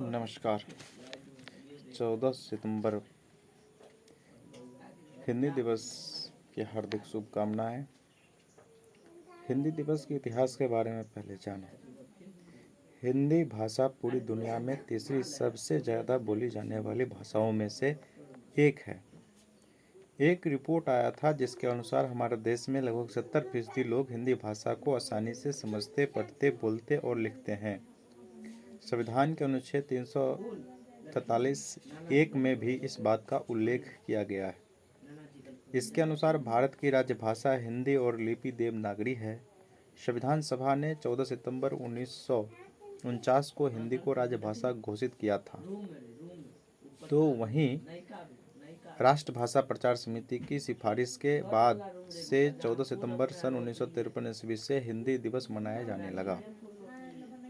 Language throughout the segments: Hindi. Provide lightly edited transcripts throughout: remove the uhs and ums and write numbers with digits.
नमस्कार। 14 सितंबर हिंदी दिवस की हार्दिक शुभकामनाएं। हिंदी दिवस के इतिहास के बारे में पहले जानें। हिंदी भाषा पूरी दुनिया में तीसरी सबसे ज़्यादा बोली जाने वाली भाषाओं में से एक है। एक रिपोर्ट आया था जिसके अनुसार हमारे देश में लगभग 70% लोग हिंदी भाषा को आसानी से समझते, पढ़ते, बोलते और लिखते हैं। संविधान के अनुच्छेद 343(1) में भी इस बात का उल्लेख किया गया है। इसके अनुसार भारत की राजभाषा हिंदी और लिपि देवनागरी है। संविधान सभा ने 14 सितंबर 1949 को हिंदी को राजभाषा घोषित किया था। तो वहीं राष्ट्रभाषा प्रचार समिति की सिफारिश के बाद से 14 सितंबर सन 1953 ईस्वी से हिंदी दिवस मनाया जाने लगा।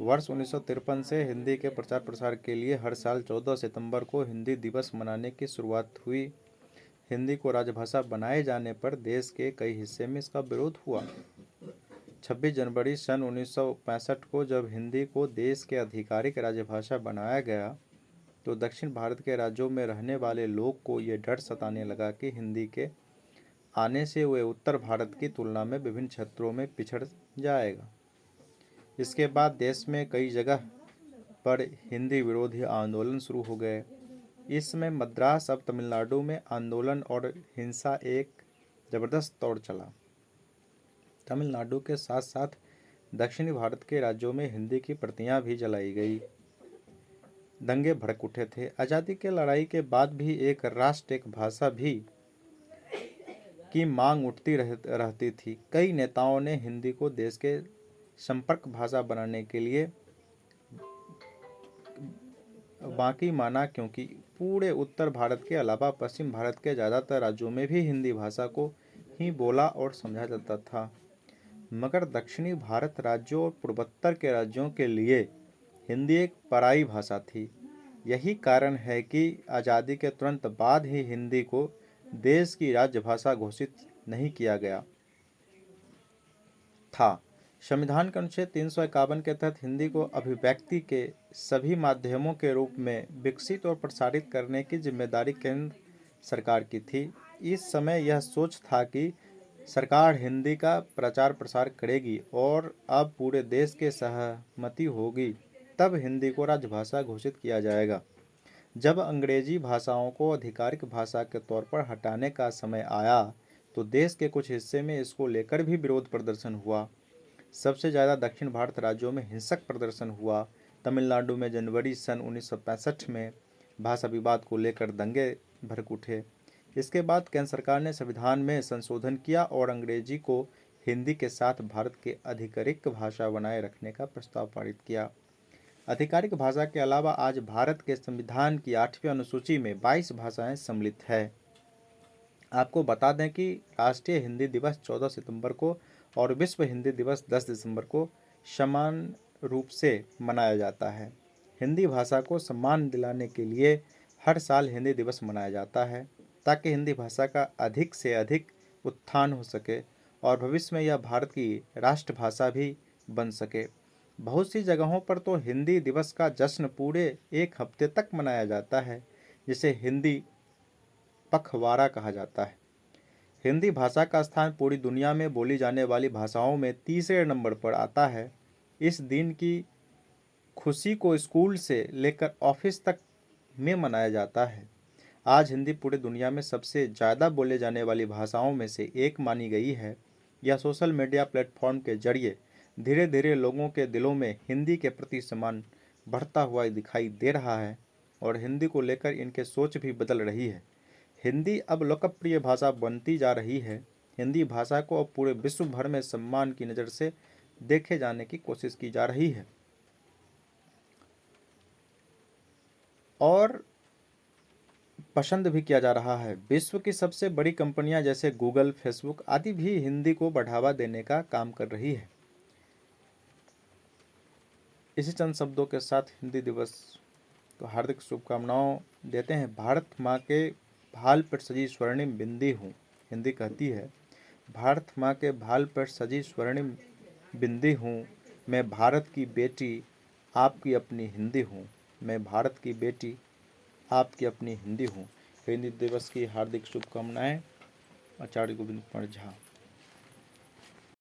वर्ष 1953 से हिंदी के प्रचार प्रसार के लिए हर साल 14 सितंबर को हिंदी दिवस मनाने की शुरुआत हुई। हिंदी को राजभाषा बनाए जाने पर देश के कई हिस्से में इसका विरोध हुआ। 26 जनवरी सन 1965 को जब हिंदी को देश के आधिकारिक राजभाषा बनाया गया तो दक्षिण भारत के राज्यों में रहने वाले लोग को ये डर सताने लगा कि हिंदी के आने से वे उत्तर भारत की तुलना में विभिन्न क्षेत्रों में पिछड़ जाएगा। इसके बाद देश में कई जगह पर हिंदी विरोधी आंदोलन शुरू हो गए। इस समय मद्रास अब तमिलनाडु में आंदोलन और हिंसा एक जबरदस्त दौर चला। तमिलनाडु के साथ साथ दक्षिणी भारत के राज्यों में हिंदी की प्रतियां भी जलाई गई। दंगे भड़क उठे थे। आज़ादी की लड़ाई के बाद भी एक राष्ट्र एक भाषा भी की मांग उठती रहती थी। कई नेताओं ने हिंदी को देश के संपर्क भाषा बनाने के लिए बाकी माना, क्योंकि पूरे उत्तर भारत के अलावा पश्चिम भारत के ज़्यादातर राज्यों में भी हिंदी भाषा को ही बोला और समझा जाता था। मगर दक्षिणी भारत राज्यों और पूर्वोत्तर के राज्यों के लिए हिंदी एक पराई भाषा थी। यही कारण है कि आज़ादी के तुरंत बाद ही हिंदी को देश की राजभाषा घोषित नहीं किया गया था। संविधान के अनुच्छेद 351 के तहत हिंदी को अभिव्यक्ति के सभी माध्यमों के रूप में विकसित और प्रसारित करने की जिम्मेदारी केंद्र सरकार की थी। इस समय यह सोच था कि सरकार हिंदी का प्रचार प्रसार करेगी और अब पूरे देश के सहमति होगी तब हिंदी को राजभाषा घोषित किया जाएगा। जब अंग्रेजी भाषाओं को आधिकारिक भाषा के तौर पर हटाने का समय आया तो देश के कुछ हिस्से में इसको लेकर भी विरोध प्रदर्शन हुआ। सबसे ज़्यादा दक्षिण भारत राज्यों में हिंसक प्रदर्शन हुआ। तमिलनाडु में जनवरी सन 1965 में भाषा विवाद को लेकर दंगे भड़क उठे। इसके बाद केंद्र सरकार ने संविधान में संशोधन किया और अंग्रेजी को हिंदी के साथ भारत के आधिकारिक भाषा बनाए रखने का प्रस्ताव पारित किया। आधिकारिक भाषा के अलावा आज भारत के संविधान की 8वीं अनुसूची में 22 भाषाएं सम्मिलित है। आपको बता दें कि राष्ट्रीय हिंदी दिवस 14 सितंबर को और विश्व हिंदी दिवस 10 दिसंबर को समान रूप से मनाया जाता है। हिंदी भाषा को सम्मान दिलाने के लिए हर साल हिंदी दिवस मनाया जाता है ताकि हिंदी भाषा का अधिक से अधिक उत्थान हो सके और भविष्य में यह भारत की राष्ट्रभाषा भी बन सके। बहुत सी जगहों पर तो हिंदी दिवस का जश्न पूरे एक हफ्ते तक मनाया जाता है, जिसे हिंदी पखवाड़ा कहा जाता है। हिंदी भाषा का स्थान पूरी दुनिया में बोली जाने वाली भाषाओं में तीसरे नंबर पर आता है। इस दिन की खुशी को स्कूल से लेकर ऑफिस तक में मनाया जाता है। आज हिंदी पूरी दुनिया में सबसे ज़्यादा बोले जाने वाली भाषाओं में से एक मानी गई है। यह सोशल मीडिया प्लेटफॉर्म के जरिए धीरे धीरे लोगों के दिलों में हिंदी के प्रति सम्मान बढ़ता हुआ दिखाई दे रहा है और हिंदी को लेकर इनके सोच भी बदल रही है। हिंदी अब लोकप्रिय भाषा बनती जा रही है। हिंदी भाषा को अब पूरे विश्व भर में सम्मान की नज़र से देखे जाने की कोशिश की जा रही है और पसंद भी किया जा रहा है। विश्व की सबसे बड़ी कंपनियां जैसे गूगल, फेसबुक आदि भी हिंदी को बढ़ावा देने का काम कर रही है। इसी चंद शब्दों के साथ हिंदी दिवस को हार्दिक शुभकामनाओं देते हैं। भारत माँ के भाल पर सजी स्वर्णिम बिंदी हूँ। हिंदी कहती है, भारत माँ के भाल पर सजी स्वर्णिम बिंदी हूँ, मैं भारत की बेटी आपकी अपनी हिंदी हूँ। मैं भारत की बेटी आपकी अपनी हिंदी हूँ। हिंदी दिवस की हार्दिक शुभकामनाएं। आचार्य गोविंद कुमार झा।